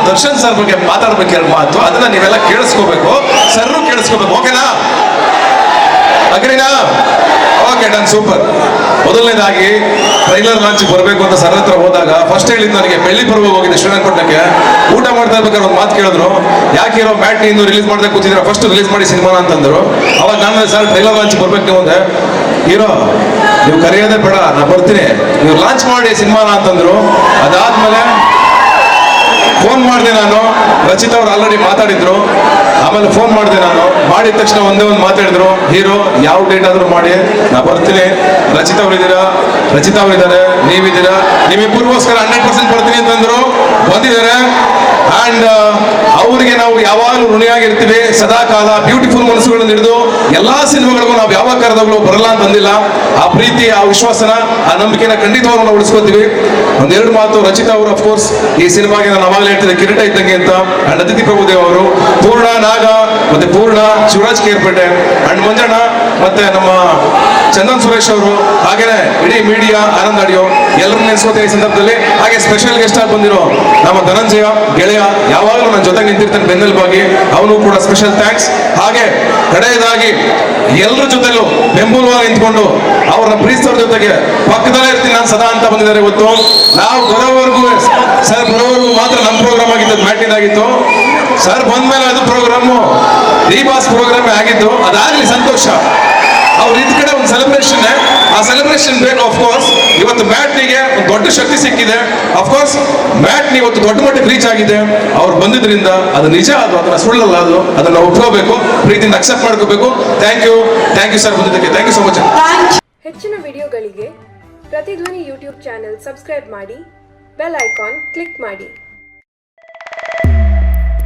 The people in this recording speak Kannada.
ದರ್ಶನ್ ಸರ್ ಬಗ್ಗೆ ಮಾತಾಡ್ಬೇಕು ಎರಡು ಮಾತು, ಅದನ್ನ ನೀವೆಲ್ಲ ಕೇಳಿಸ್ಕೋಬೇಕು, ಸರ್ರು ಕೇಳಿಸ್ಕೋಬೇಕು. ಓಕೆನಾ? ಅಗ್ರಿನಾ? Okay, done, super. ಮೊದಲನೇದಾಗಿ ಟ್ರೈಲರ್ ಲಾಂಚ್ ಬರಬೇಕು ಅಂತ ಸರ್ ಹತ್ರ ಹೋದಾಗ ಫಸ್ಟ್ ಹೇಳಿದ್ದು ನನಗೆ ಬೆಳ್ಳಿ ಪರ್ವ ಹೋಗಿದೆ ಶ್ರೀರಂಗಪಟ್ಟಣಕ್ಕೆ. ಊಟ ಮಾಡ್ತಾ ಇರ್ಬೇಕಾದ್ರೆ ಒಂದು ಮಾತು ಕೇಳಿದ್ರು, ಯಾಕೆ ಹೀರೋ ಮ್ಯಾಟ್ನಿ ಇಂದು ರಿಲೀಸ್ ಮಾಡದೆ ಕೂತಿದ್ರೆ, ಫಸ್ಟ್ ರಿಲೀಸ್ ಮಾಡಿ ಸಿನಿಮಾನ ಅಂತಂದ್ರು. ಅವಾಗ ನಾನು ಸರ್ ಟ್ರೈಲರ್ ಲಾಂಚ್ ಬರ್ಬೇಕು ನೀವು ಅಂದೆ. ಹೀರೋ ನೀವು ಕರೆಯೋದೇ ಬೇಡ, ನಾ ಬರ್ತೀನಿ, ನೀವು ಲಾಂಚ್ ಮಾಡಿ ಸಿನಿಮಾನ ಅಂತಂದ್ರು. ಅದಾದ್ಮೇಲೆ ಫೋನ್ ಮಾಡಿದೆ ನಾನು, ರಚಿತಾ ಅವ್ರು ಆಲ್ರೆಡಿ ಮಾತಾಡಿದ್ರು. ಆಮೇಲೆ ಫೋನ್ ಮಾಡಿದೆ ನಾನು, ಮಾಡಿದ ತಕ್ಷಣ ಒಂದೇ ಒಂದು ಮಾತಾಡಿದ್ರು, ಹೀರೋ ಯಾವ ಡೇಟ್ ಆದ್ರೂ ಮಾಡಿ, ನಾ ಬರ್ತೀನಿ. ರಚಿತಾ ಅವ್ರು ಇದ್ದೀರಾ, ರಚಿತಾ ಅವ್ರು ಇದ್ದಾರೆ, ನೀವಿದ್ದೀರಾ, ನಿಮ್ಮಿಬ್ಬರಿಗೋಸ್ಕರ 100% ಬರ್ತೀನಿ ಅಂತಂದ್ರು, ಬಂದಿದ್ದಾರೆ. ಅಂಡ್ ಅವರಿಗೆ ನಾವು ಯಾವಾಗಲೂ ಋಣಿಯಾಗಿರ್ತೀವಿ ಸದಾ ಕಾಲ. ಬ್ಯೂಟಿಫುಲ್ ಮನಸ್ಸುಗಳನ್ನು ಹಿಡಿದು ಎಲ್ಲಾ ಸಿನಿಮಾಗಳಿಗೂ ನಾವು ಯಾವಾಗ ಕರೆದಾಗಲೂ ಬರಲ್ಲ ಅಂತ ಅಂದಿಲ್ಲ. ಆ ಪ್ರೀತಿ, ಆ ವಿಶ್ವಾಸನ, ಆ ನಂಬಿಕೆನ ಖಂಡಿತವಾಗ್ಲೂ ನಾವು ಉಳಿಸ್ಕೋತೀವಿ. ಒಂದೆರಡು ಮಾತು, ರಚಿತಾ ಅವರು ಅಫ್ಕೋರ್ಸ್ ಈ ಸಿನಿಮಾಗೆ ನಾನು ಅವಾಗಲೇ ಹೇಳ್ತಿದ್ದೆ ಕಿರೀಟ ಇದ್ದಂಗೆ ಅಂತ. ಅಂಡ್ ಅತಿಥಿ ಪ್ರಭುದೇವ್ ಅವರು, ಪೂರ್ಣ ನಾಗ ಮತ್ತೆ ಪೂರ್ಣ, ಶಿವರಾಜ್ ಕೇರ್ಪೇಟೆ, ಅಂಡ್ ಮಂಜಣ್ಣ, ಮತ್ತೆ ನಮ್ಮ ಚಂದನ್ ಸುರೇಶ್ ಅವರು, ಹಾಗೇನೆ ಇಡೀ ಮೀಡಿಯಾ, ಆನಂದ್ ಆಡಿಯೋ ಎಲ್ಲರನ್ನ ನೆನೆಸ್ಕೋತೀನಿ ಈ ಸಂದರ್ಭದಲ್ಲಿ. ಹಾಗೆ ಸ್ಪೆಷಲ್ ಗೆಸ್ಟ್ ಆಗಿ ಬಂದಿರೋ ನಮ್ಮ ಧನಂಜಯ ಗೆಳೆಯ, ಯಾವಾಗಲೂ ನನ್ನ ಜೊತೆ ನಿಂತಿರ್ತಾನೆ ಬೆನ್ನೆಲುಬಾಗಿ, ಅವನು ಕೂಡ ಸ್ಪೆಷಲ್ ಥ್ಯಾಂಕ್ಸ್. ಹಾಗೆ ಕಡೆಯದಾಗಿ ಎಲ್ಲರ ಜೊತೆಲೂ ಬೆಂಬಲವಾಗಿ ನಿಂತ್ಕೊಂಡು ಅವ್ರನ್ನ ಪ್ರೀತಿಸೋರ ಜೊತೆಗೆ ಪಕ್ಕದಲ್ಲೇ ಇರ್ತೀನಿ ನಾನು ಸದಾ ಅಂತ ಬಂದಿದ್ದಾರೆ. ಇವತ್ತು ನಾವು ಬರೋವರೆಗೂ, ಸರ್ ಬರೋವರೆಗೂ ಮಾತ್ರ ನಮ್ಮ ಪ್ರೋಗ್ರಾಮ್ ಆಗಿದ್ದು, ಮ್ಯಾಟಿನ್ ಆಗಿತ್ತು. ಸರ್ ಬಂದ್ಮೇಲೆ ಅದು ಪ್ರೋಗ್ರಾಮು ಬಾಸ್ ಪ್ರೋಗ್ರಾಮ್ ಆಗಿದ್ದು, ಅದಾಗ್ಲಿ ಸಂತೋಷ. ಅವ್ರ ಇದ್ ಕಡೆ ಒಂದು ಸೆಲೆಬ್ರೇಷನ್, ಆ ಸೆಲೆಬ್ರೇಷನ್ ಬೇಕು. ಅಫ್ಕೋರ್ಸ್ ಇವತ್ತು ಮ್ಯಾಟ್ನಿಗೆ ಒಂದು ದೊಡ್ಡ ಶಕ್ತಿ ಸಿಕ್ಕಿದೆ. ಅಫ್ಕೋರ್ಸ್ ಮ್ಯಾಟ್ನಿ ಇವತ್ತು ದೊಡ್ಡ ಮಟ್ಟಕ್ಕೆ ರೀಚ್ ಆಗಿದೆ ಅವ್ರು ಬಂದಿದ್ರಿಂದ. ಅದು ನಿಜ, ಅದು ಅದನ್ನ ಸುಳ್ಳಲ್ಲ, ಅದನ್ನ ಒಪ್ಕೋಬೇಕು, ಪ್ರೀತಿಯಿಂದ ಅಕ್ಸೆಪ್ಟ್ ಮಾಡ್ಕೋಬೇಕು. ಥ್ಯಾಂಕ್ ಯು ಸರ್ ಬಂದಿದ್ದಕ್ಕೆ. Thank you so much. ಹೆಚ್ಚಿನ ವಿಡಿಯೋಗಳಿಗೆ ಪ್ರತಿಧ್ವನಿ ಯೂಟ್ಯೂಬ್ ಚಾನೆಲ್ ಸಬ್ಸ್ಕ್ರೈಬ್ ಮಾಡಿ, ಬೆಲ್ ಐಕಾನ್ ಕ್ಲಿಕ್ ಮಾಡಿ.